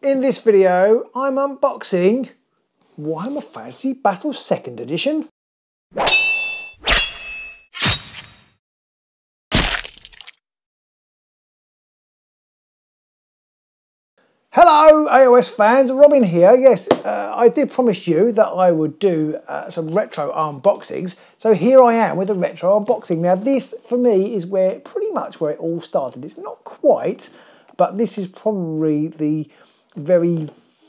In this video, I'm unboxing Warhammer Fantasy Battle 2nd Edition. Hello AOS fans, Robin here. Yes, I did promise you that I would do some retro unboxings. So here I am with a retro unboxing. Now this, for me, is pretty much where it all started. It's not quite, but this is probably the very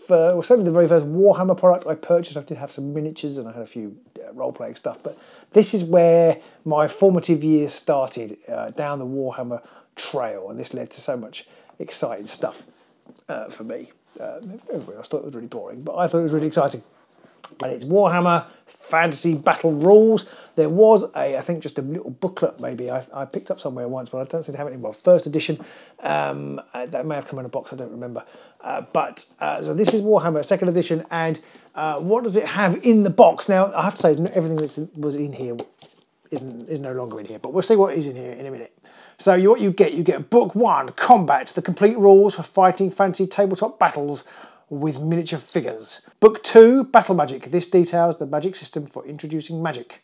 first, certainly the very first Warhammer product I purchased. I did have some miniatures and I had a few role-playing stuff, but this is where my formative years started, down the Warhammer trail, and this led to so much exciting stuff. For me, everybody else thought it was really boring, but I thought it was really exciting. And it's Warhammer Fantasy Battle Rules. There was I think just a little booklet maybe I picked up somewhere once, but I don't seem to have it in my first edition. That may have come in a box, I don't remember. So this is Warhammer 2nd edition, and what does it have in the box? Now, I have to say, everything that was in here is no longer in here, but we'll see what is in here in a minute. So what you get Book 1, Combat, the complete rules for fighting fantasy tabletop battles with miniature figures. Book 2, Battle Magic. This details the magic system for introducing magic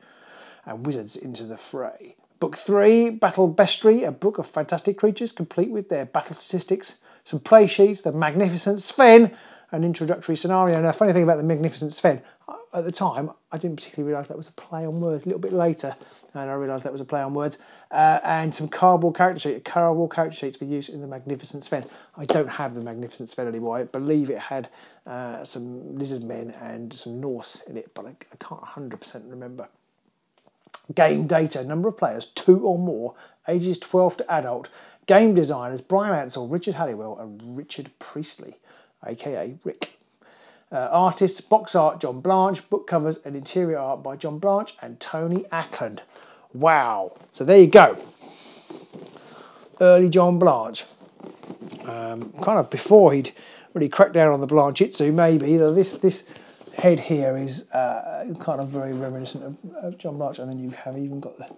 and wizards into the fray. Book 3, Battle Bestiary, a book of fantastic creatures complete with their battle statistics, some play sheets, the Magnificent Sven, an introductory scenario. Now, funny thing about the Magnificent Sven, at the time, I didn't particularly realise that was a play on words. A little bit later, and I realised that was a play on words. And some cardboard character sheets for use in the Magnificent Sven. I don't have the Magnificent Sven anymore. I believe it had some lizard men and some Norse in it, but I can't 100% remember. Game data, number of players, 2 or more, ages 12 to adult. Game designers, Brian Ansell, Richard Halliwell and Richard Priestley, aka Rick. Artists, box art, John Blanche, book covers and interior art by John Blanche and Tony Ackland. Wow. So there you go. Early John Blanche. Kind of before he'd really cracked down on the Blanchitsu, maybe. This head here is kind of very reminiscent of John Blanche. And then you have even got the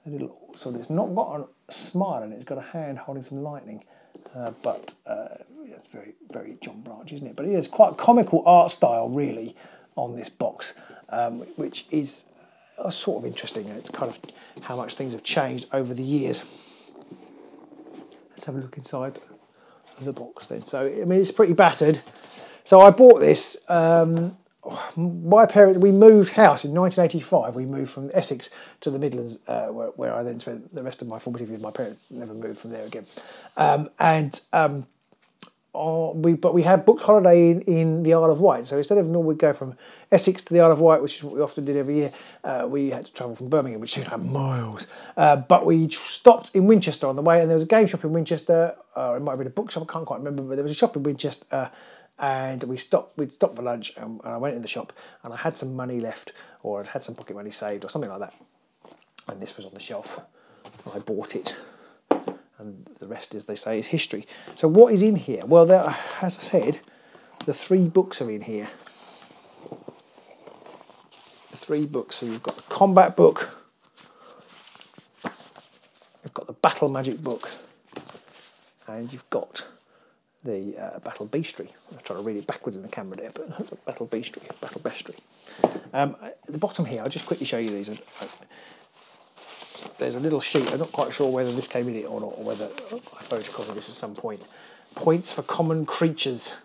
little, sort of, it's not got a smile in it, it's got a hand holding some lightning. It's very, very John Blanche, isn't it? But it is quite a comical art style, really, on this box, which is sort of interesting. It's kind of how much things have changed over the years. Let's have a look inside the box then. So, I mean, it's pretty battered. So I bought this. My parents, we moved house in 1985. We moved from Essex to the Midlands, where I then spent the rest of my formative years. My parents never moved from there again. We had booked holiday in the Isle of Wight. So instead of normally go from Essex to the Isle of Wight, which is what we often did every year, we had to travel from Birmingham, which seemed like miles. But we stopped in Winchester on the way, and there was a game shop in Winchester. It might have been a bookshop, I can't quite remember, but there was a shop in Winchester. And we'd stopped for lunch, and I went in the shop, and I had some money left, or I'd had some pocket money saved, or something like that. And this was on the shelf. I bought it, and the rest, as they say, is history. So what is in here? Well, there, as I said, the 3 books are in here. The 3 books. So you've got the combat book, you've got the battle magic book, and you've got the Battle Bestiary. I'm trying to read it backwards in the camera there, but Battle Bestiary. At the bottom here, I'll just quickly show you these. There's a little sheet. I'm not quite sure whether this came in it or not, or whether I photocopyed this at some point. Points for common creatures.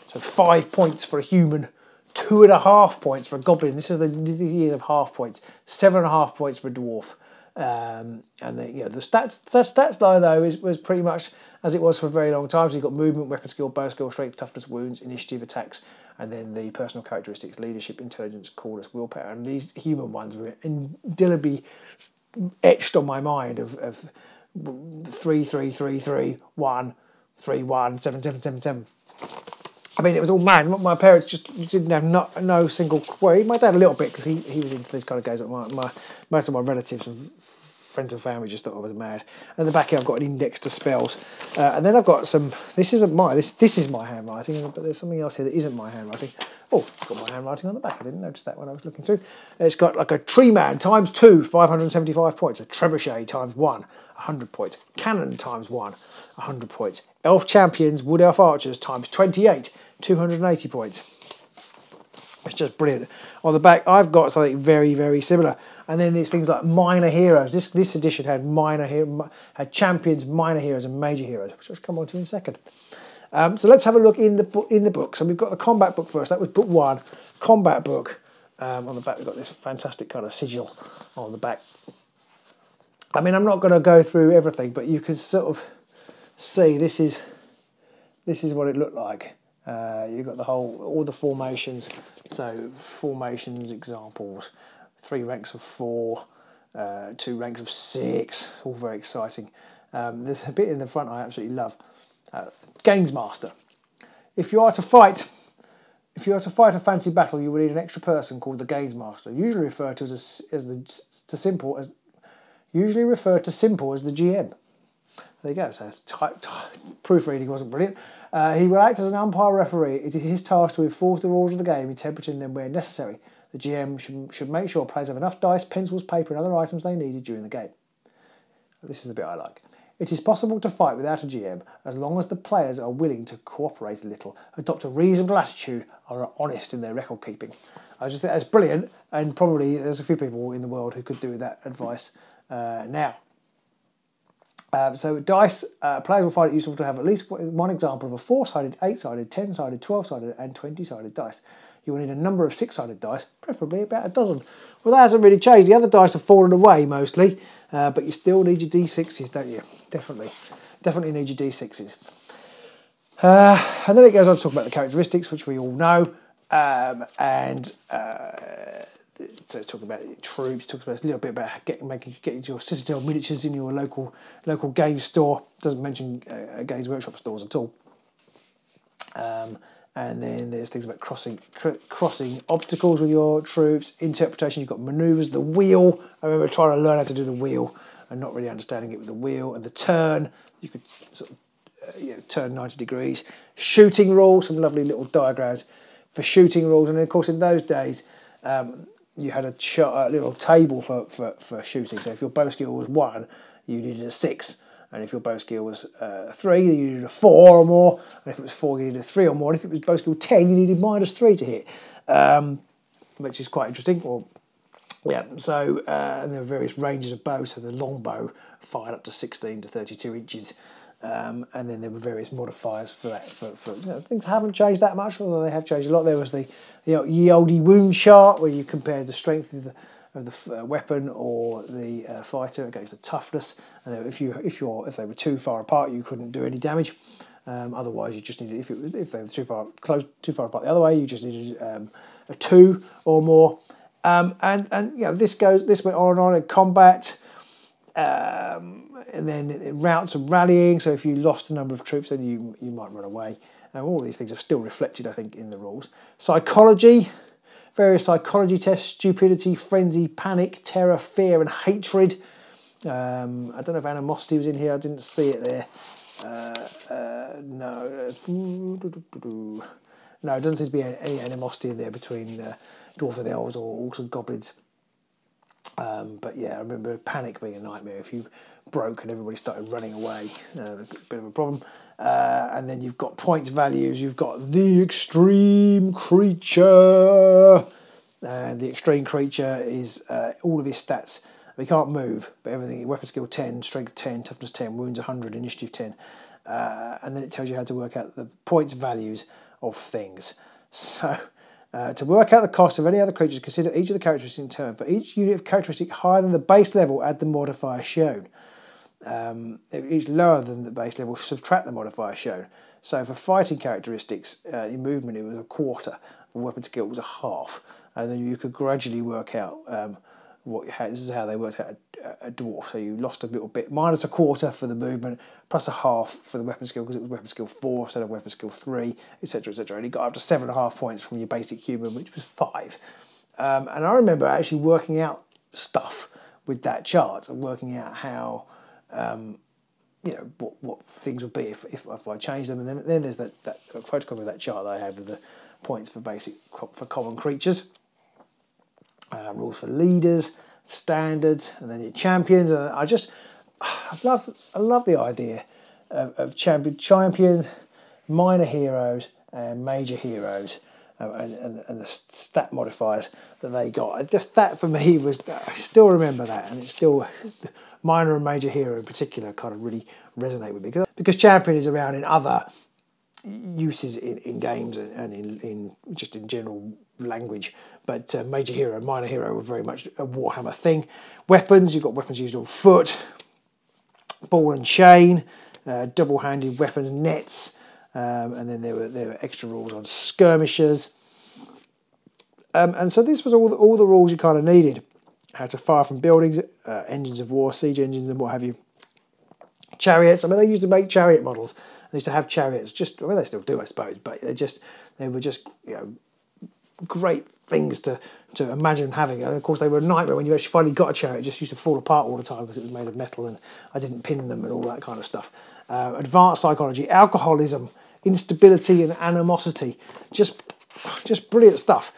So 5 points for a human, 2.5 points for a goblin. This is the years of half points. 7.5 points for a dwarf. And the stats line though was pretty much as it was for a very long time. So you've got movement, weapon skill, bow skill, strength, toughness, wounds, initiative, attacks, and then the personal characteristics: leadership, intelligence, coolness, willpower. And these human ones were indelibly etched on my mind of 3 3 3 3 1 3 1 7 7 7 7. I mean, it was all mad. My parents just didn't have no single. Well, my dad a little bit, because he was into these kind of games. Most of my relatives and friends and family just thought I was mad. And the back here, I've got an index to spells, and then I've got some. This isn't my. This is my handwriting, but there's something else here that isn't my handwriting. Oh, it's got my handwriting on the back. I didn't notice that when I was looking through. It's got like a tree man times 2, 575 points. A trebuchet times 1, 100 points. Cannon times 1, 100 points. Elf champions, wood elf archers times 28. 280 points. It's just brilliant. On the back, I've got something very, very similar. And then there's things like minor heroes. This edition had had champions, minor heroes, and major heroes, which I'll come on to in a second. So let's have a look in the book. So we've got the combat book first. That was book 1, combat book. On the back, we've got this fantastic kind of sigil on the back. I mean, I'm not going to go through everything, but you can sort of see this is what it looked like. You've got all the formations. So formations examples, 3 ranks of 4, 2 ranks of 6, all very exciting. There's a bit in the front I absolutely love. Games Master. If you are to fight a fancy battle, you will need an extra person called the Games Master, usually referred to simple as the GM. There you go. So proofreading wasn't brilliant. He will act as an umpire referee. It is his task to enforce the rules of the game, interpreting them where necessary. The GM should make sure players have enough dice, pencils, paper, and other items they needed during the game. This is the bit I like. It is possible to fight without a GM as long as the players are willing to cooperate a little, adopt a reasonable attitude, and are honest in their record keeping. I just think that's brilliant, and probably there's a few people in the world who could do with that advice now. So dice, players will find it useful to have at least one example of a 4-sided, 8-sided, 10-sided, 12-sided and 20-sided dice. You will need a number of 6-sided dice, preferably about a dozen. Well, that hasn't really changed. The other dice have fallen away mostly, but you still need your D6s, don't you? Definitely need your D6s. And then it goes on to talk about the characteristics, which we all know, so talk about troops, talks about a little bit about getting your Citadel miniatures in your local game store. Doesn't mention Games Workshop stores at all. And then there's things about crossing obstacles with your troops, interpretation. You've got manoeuvres, the wheel. I remember trying to learn how to do the wheel and not really understanding it with the wheel, and the turn. You could sort of turn 90 degrees. Shooting rules, some lovely little diagrams for shooting rules, and then of course in those days. You had a little table for shooting. So if your bow skill was 1, you needed a 6. And if your bow skill was 3, you needed a 4 or more. And if it was 4, you needed a 3 or more. And if it was bow skill 10, you needed -3 to hit, which is quite interesting. So and there are various ranges of bows. So the long bow fired up to 16 to 32 inches. And then there were various modifiers for that. Things haven't changed that much, although they have changed a lot. There was the ye olde wound chart, where you compared the strength of the weapon or the fighter against the toughness. And if they were too far apart, you couldn't do any damage. Otherwise, you just needed if they were too far apart the other way, you just needed a 2 or more. This went on and on in combat. And then routes and rallying. So if you lost a number of troops, then you might run away. And all these things are still reflected, I think, in the rules. Psychology, various psychology tests: stupidity, frenzy, panic, terror, fear, and hatred. I don't know if animosity was in here. I didn't see it there. No, it doesn't seem to be any animosity in there between dwarves and elves or orcs and goblins. But yeah, I remember panic being a nightmare. If you broke and everybody started running away, a bit of a problem. And then you've got points values. You've got the extreme creature. The extreme creature is all of his stats. He can't move, but everything: weapon skill 10, strength 10, toughness 10, wounds 100, initiative 10. And then it tells you how to work out the points values of things. So to work out the cost of any other creatures, consider each of the characteristics in turn. For each unit of characteristic higher than the base level, add the modifier shown. Each lower than the base level, subtract the modifier shown. So for fighting characteristics, in movement, it was a quarter. For weapon skill, it was a half. And then you could gradually work out this is how they worked out a dwarf. So you lost a little bit, minus a quarter for the movement, plus a half for the weapon skill, because it was weapon skill 4 instead of weapon skill 3, etc., etc. And you got up to 7.5 points from your basic human, which was 5. And I remember actually working out stuff with that chart and working out how, what things would be if I changed them. And then there's that photocopy of that chart that I had with the points for common creatures. Rules for leaders, standards, and then your champions. And I love the idea of champions, minor heroes, and major heroes. And the stat modifiers that they got. Just that for me was, I still remember that, and it's still, minor and major hero in particular kind of really resonate with me. Because champion is around in other uses in games and in just in general language, but major hero and minor hero were very much a Warhammer thing. Weapons, you've got weapons used on foot, ball and chain, double-handed weapons, nets, and then there were extra rules on skirmishers. And so this was all the rules you kind of needed. How to fire from buildings, engines of war, siege engines and what have you. Chariots, I mean, they used to make chariot models. They used to have chariots, I mean, they still do, I suppose, but they were just, you know, great things to imagine having. And of course, they were a nightmare when you actually finally got a chariot. It just used to fall apart all the time because it was made of metal and I didn't pin them and all that kind of stuff. Advanced psychology, alcoholism, instability and animosity. Just brilliant stuff.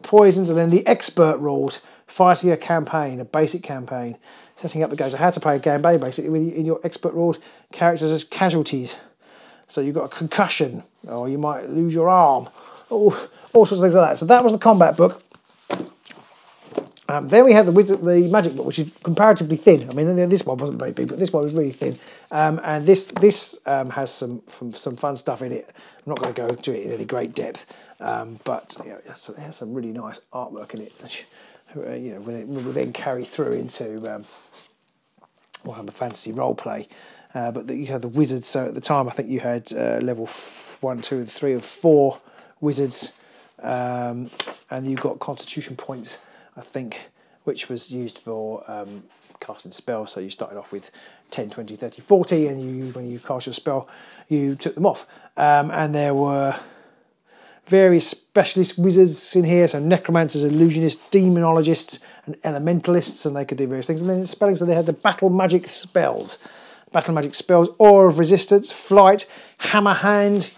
Poisons, and then the expert rules, fighting a campaign, a basic campaign, setting up the game. So how to play a campaign, basically, in your expert rules, characters as casualties. So you've got a concussion, or you might lose your arm, all sorts of things like that. So that was the combat book. Then we had the magic book, which is comparatively thin. I mean, this one wasn't very big, but this one was really thin. And this has some fun stuff in it. I'm not going to go into it in any great depth, but you know, it has some really nice artwork in it, which, you know, will then carry through into Warhammer Fantasy roleplay. But you had the wizards. So at the time, I think you had level 1, 2, and 3 of 4 wizards, and you got Constitution points, I think, which was used for casting spells. So you started off with 10, 20, 30, 40, and when you cast your spell, you took them off. And there were various specialist wizards in here, so necromancers, illusionists, demonologists, and elementalists, and they could do various things. And then in spelling, so they had the battle magic spells. Battle magic spells, Aura of Resistance, Flight, Hammer Hand,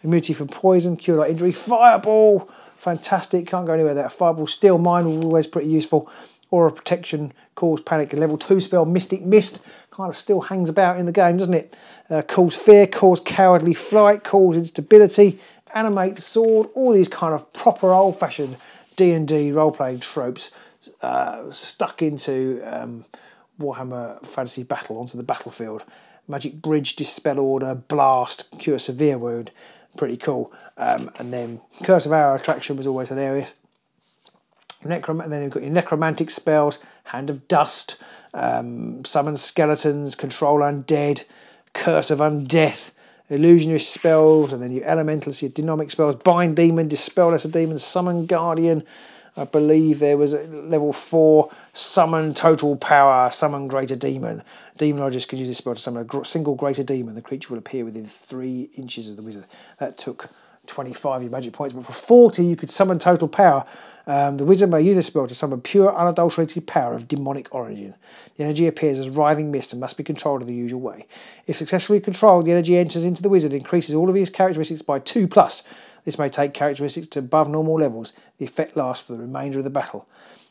immunity from poison, cure light injury, Fireball, fantastic, can't go anywhere without Fireball. Steel Mind, always pretty useful. Aura of Protection, Cause Panic, level 2 spell, Mystic Mist, kind of still hangs about in the game, doesn't it? Cause Fear, Cause Cowardly Flight, Cause Instability, Animate Sword, all these kind of proper old-fashioned D&D role-playing tropes stuck into Warhammer Fantasy Battle onto the battlefield. Magic Bridge, Dispel Order, Blast, Cure Severe Wound, pretty cool. And then Curse of Arrow Attraction was always hilarious. And then you've got your necromantic spells, Hand of Dust, Summon Skeletons, Control Undead, Curse of Undeath, Illusionist spells, and then your Elementalists, your Dynamic spells, Bind Demon, Dispel Lesser Demon, Summon Guardian. I believe there was a level 4, Summon Total Power, Summon Greater Demon. Demonologist can use this spell to summon a single Greater Demon. The creature will appear within 3 inches of the wizard. That took 25 of your magic points, but for 40 you could summon Total Power. The wizard may use this spell to summon pure, unadulterated power of demonic origin. The energy appears as writhing mist and must be controlled in the usual way. If successfully controlled, the energy enters into the wizard and increases all of his characteristics by 2+. This may take characteristics to above normal levels. The effect lasts for the remainder of the battle.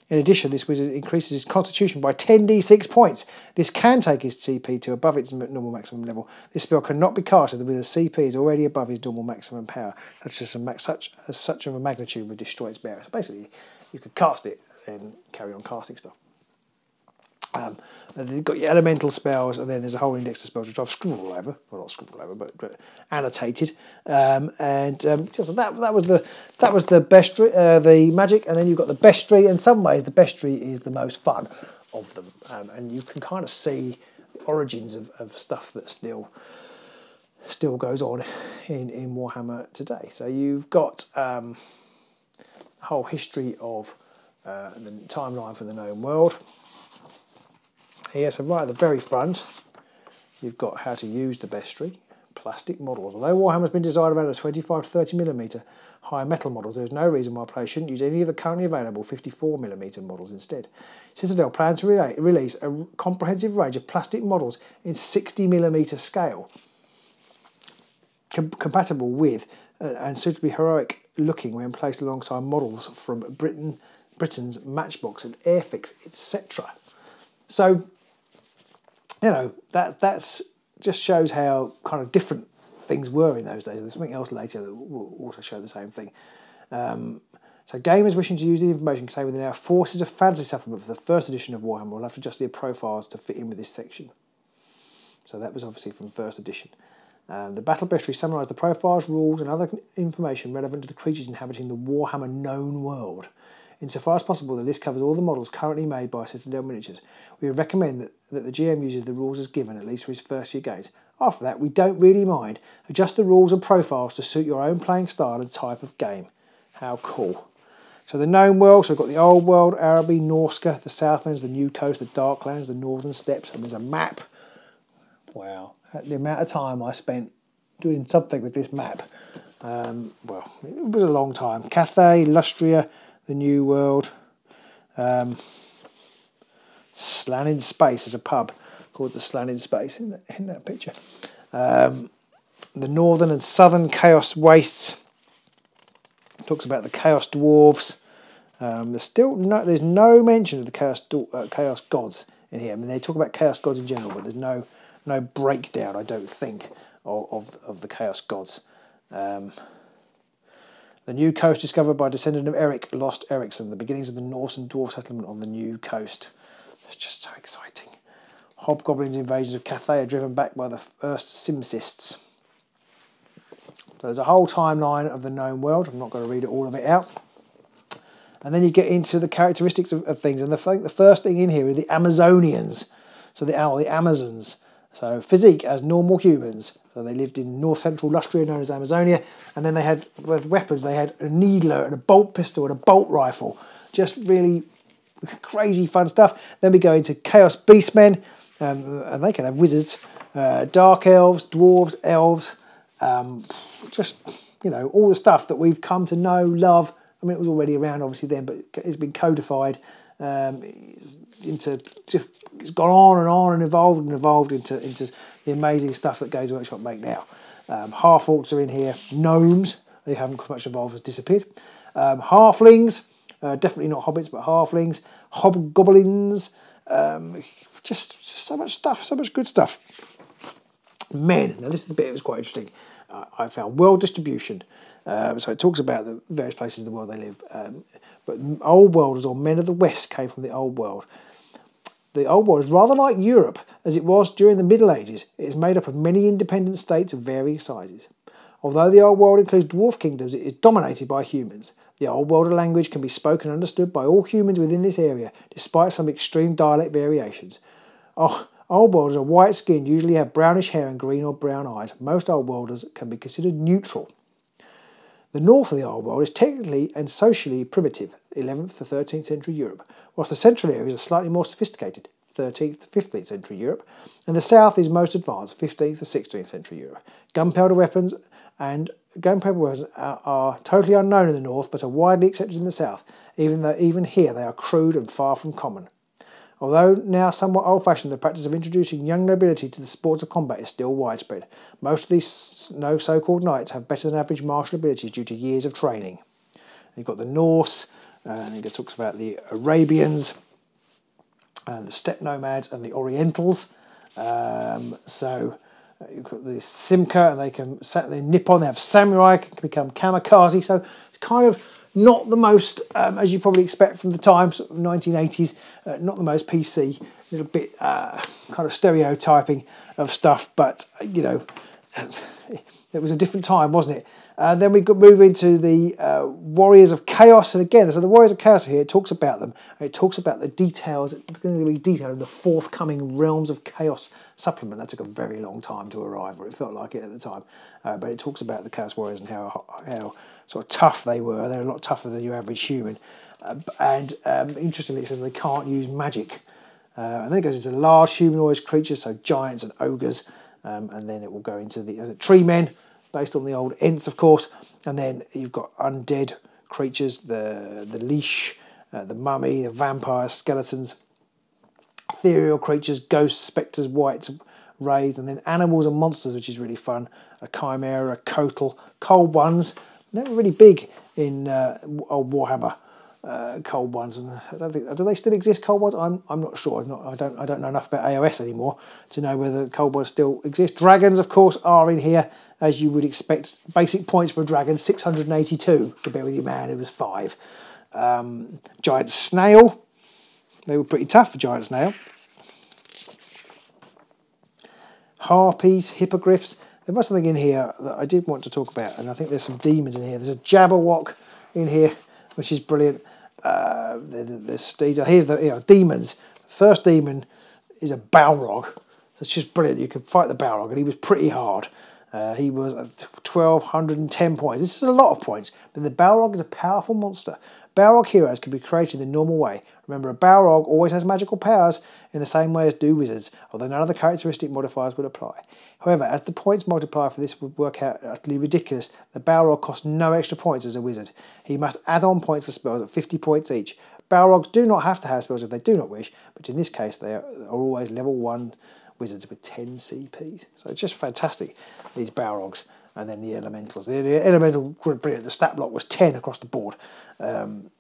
In addition, this wizard increases his constitution by 10d6 points. This can take his CP to above its normal maximum level. This spell cannot be cast if the wizard's CP is already above his normal maximum power. Such of a magnitude would destroy its bearer. So basically, you could cast it and carry on casting stuff. You've got your elemental spells, and then there's a whole index of spells which I've scribbled all over. Well, not scribbled over, but annotated. So that was the bestiary, the magic, and then you've got the bestiary. In some ways, the bestiary is the most fun of them, and you can kind of see the origins of stuff that still goes on in Warhammer today. So you've got a whole history of the timeline for the known world. Here, so right at the very front, you've got how to use the bestiary, plastic models. Although Warhammer's been designed around a 25 to 30mm high metal models, there is no reason why players shouldn't use any of the currently available 54mm models instead. Citadel plans to release a comprehensive range of plastic models in 60mm scale, compatible with and suitably heroic looking when placed alongside models from Britain's Matchbox and Airfix, etc. So, you know, that's just shows how kind of different things were in those days. There's something else later that will also show the same thing. So gamers wishing to use the information contained within our Forces of Fantasy supplement for the first edition of Warhammer will have to adjust their profiles to fit in with this section. So that was obviously from first edition. The Battle Bestiary summarised the profiles, rules and other information relevant to the creatures inhabiting the Warhammer known world. Insofar as possible, the list covers all the models currently made by Citadel Miniatures. We would recommend that the GM uses the rules as given, at least for his first few games. After that, we don't really mind. Adjust the rules and profiles to suit your own playing style and type of game. How cool. So the known world, so we've got the old world, Araby, Norska, the Southlands, the New Coast, the Darklands, the Northern Steppes, and there's a map. Wow, the amount of time I spent doing something with this map. Well, it was a long time. Cathay, Lustria, the New World. Slan in Space is a pub called the Slan in Space in that picture. The Northern and Southern Chaos Wastes. Talks about the Chaos Dwarves. There's no mention of the Chaos Gods in here. I mean, they talk about Chaos Gods in general, but there's no breakdown, I don't think, of the Chaos Gods. The New Coast discovered by a descendant of Eric, Lost Ericsson, the beginnings of the Norse and Dwarf settlement on the New Coast. It's just so exciting. Hobgoblins' invasions of Cathay are driven back by the first Simcists. So there's a whole timeline of the known world. I'm not going to read all of it out. And then you get into the characteristics of things. And the first thing in here are the Amazonians. So the Amazons. So physique as normal humans. So they lived in north-central Lustria, known as Amazonia. And then they had, with weapons, they had a needler and a bolt pistol and a bolt rifle. Just really crazy fun stuff. Then we go into Chaos Beastmen. And they can have wizards, dark elves, dwarves, elves. Just, you know, all the stuff that we've come to know, love. I mean, it was already around, obviously, then, but it's been codified it's gone on and evolved into the amazing stuff that Games Workshop make now. Half-orcs are in here. Gnomes, they haven't much evolved, have disappeared. Halflings, definitely not hobbits, but halflings. Hobgoblins, just so much stuff, so much good stuff. Men, now this is the bit that was quite interesting. I found world distribution. So it talks about the various places in the world they live. But Old Worlders, or men of the West, came from the Old World. The Old World is rather like Europe, as it was during the Middle Ages. It is made up of many independent states of varying sizes. Although the Old World includes dwarf kingdoms, it is dominated by humans. The Old World language can be spoken and understood by all humans within this area, despite some extreme dialect variations. Old Worlders are white-skinned, usually have brownish hair and green or brown eyes. Most Old Worlders can be considered neutral. The north of the Old World is technically and socially primitive, 11th to 13th century Europe, whilst the central areas are slightly more sophisticated, 13th to 15th century Europe, and the south is most advanced, 15th to 16th century Europe. Gunpowder weapons are totally unknown in the north, but are widely accepted in the south, even here they are crude and far from common. Although now somewhat old-fashioned, the practice of introducing young nobility to the sports of combat is still widespread. Most of these so-called knights have better than average martial abilities due to years of training. You've got the Norse, and it talks about the Arabians, and the steppe nomads, and the Orientals. So you've got the Simka, and they nip on. They have samurai, can become kamikaze. So it's kind of not the most, as you probably expect from the time, sort of 1980s, not the most PC, a little bit kind of stereotyping of stuff, but, you know, it was a different time, wasn't it? Then we could move into the Warriors of Chaos, and again, so the Warriors of Chaos here, it talks about them, it talks about the details, it's going to be detailed in the forthcoming Realms of Chaos supplement. That took a very long time to arrive, or it felt like it at the time, but it talks about the Chaos Warriors and how sort of tough they were. They're a lot tougher than your average human, and interestingly it says they can't use magic, and then it goes into large humanoid creatures, so giants and ogres, and then it will go into the tree men, based on the old Ents, of course, and then you've got undead creatures, the leash, the mummy, the vampires, skeletons, ethereal creatures, ghosts, spectres, wights, wraiths, and then animals and monsters, which is really fun. A chimera, a kotal, cold ones. They were really big in old Warhammer. cold ones, and I don't think, do they still exist, cold ones? I'm not sure. I don't know enough about AOS anymore to know whether cold ones still exist. Dragons, of course, are in here as you would expect. Basic points for a dragon 682 compared with your man who was 5. Giant snail, they were pretty tough for giant snail. Harpies, hippogriffs. There was something in here that I did want to talk about, and I think there's some demons in here. There's a Jabberwock in here, which is brilliant. There's here's the demons. First demon is a Balrog, so it's just brilliant. You can fight the Balrog, and he was pretty hard. He was 1,210 points. This is a lot of points, but the Balrog is a powerful monster. Balrog heroes can be created the normal way. Remember, a Balrog always has magical powers in the same way as do wizards, although none of the characteristic modifiers would apply. However, as the points multiplier for this would work out utterly ridiculous, the Balrog costs no extra points as a wizard. He must add on points for spells at 50 points each. Balrogs do not have to have spells if they do not wish, but in this case they are always level 1 wizards with 10 CPs. So it's just fantastic, these Balrogs. And then the elementals. The elemental, brilliant. The stat block was 10 across the board,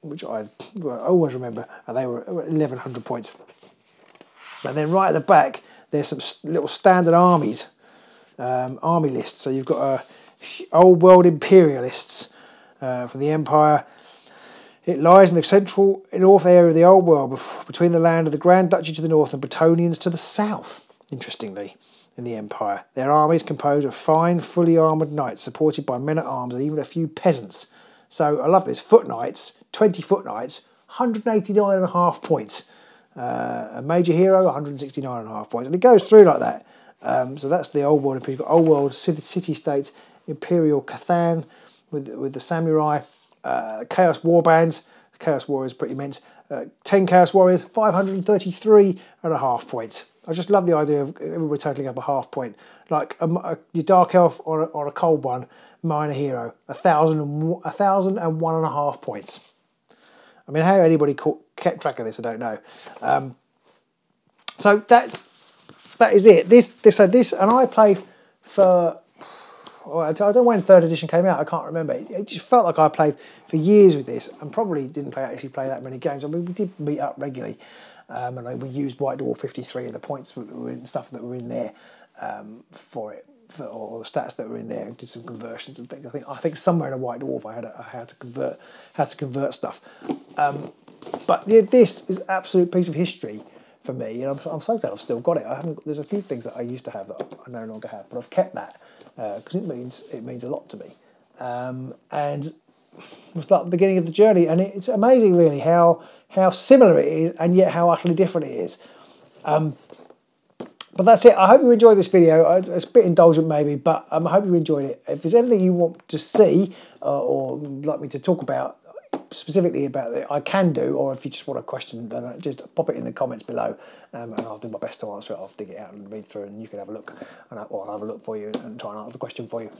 which I always remember, and they were 1,100 points. And then right at the back, there's some little standard armies, army lists. So you've got old world imperialists from the Empire. It lies in the central north area of the old world, between the land of the Grand Duchy to the north and Bretonnians to the south, interestingly. In the Empire. Their armies composed of fine, fully armoured knights supported by men-at-arms and even a few peasants. So I love this. Foot knights, 20 foot knights, 189.5 points. A major hero, 169.5 points. And it goes through like that. So that's the old world. You've got old world city-states, Imperial Cathan with the samurai, Chaos Warbands. Chaos Warriors pretty immense. 10 Chaos Warriors, 533.5 points. I just love the idea of everybody totaling up a half point. Like your Dark Elf or a cold one, minor hero, 1,001.5 points. I mean, how anybody kept track of this, I don't know. So that is it. This, and I played for, I don't know when 3rd edition came out, I can't remember. It just felt like I played for years with this, and probably didn't actually play that many games. I mean, we did meet up regularly. And we used White Dwarf 53 and the points and stuff that were in there for it, or the stats that were in there. Did some conversions and things. I think somewhere in a White Dwarf I had to convert stuff. But yeah, this is an absolute piece of history for me, and I'm so glad I've still got it. There's a few things that I used to have that I no longer have, but I've kept that because it means a lot to me. And it's like the beginning of the journey, and it's amazing really how similar it is and yet how utterly different it is. But that's it. I hope you enjoyed this video. It's a bit indulgent maybe, but I hope you enjoyed it. If there's anything you want to see or like me to talk about specifically about it, I can do, or if you just want a question, then just pop it in the comments below, and I'll do my best to answer it. I'll dig it out and read through, and you can have a look, or I'll have a look for you and try and answer the question for you.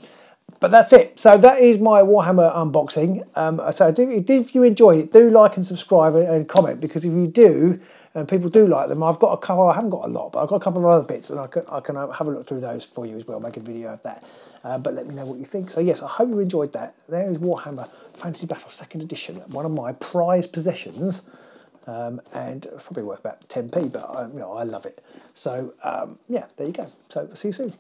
But that's it. So that is my Warhammer unboxing. So if you enjoyed it, do like and subscribe and comment, because if you do, and people do like them, I've got a couple. I haven't got a lot, but I've got a couple of other bits, and I can have a look through those for you as well. Make a video of that. But let me know what you think. So yes, I hope you enjoyed that. There is Warhammer Fantasy Battle 2nd Edition, one of my prized possessions, and it's probably worth about 10p, but I love it. So yeah, there you go. So see you soon.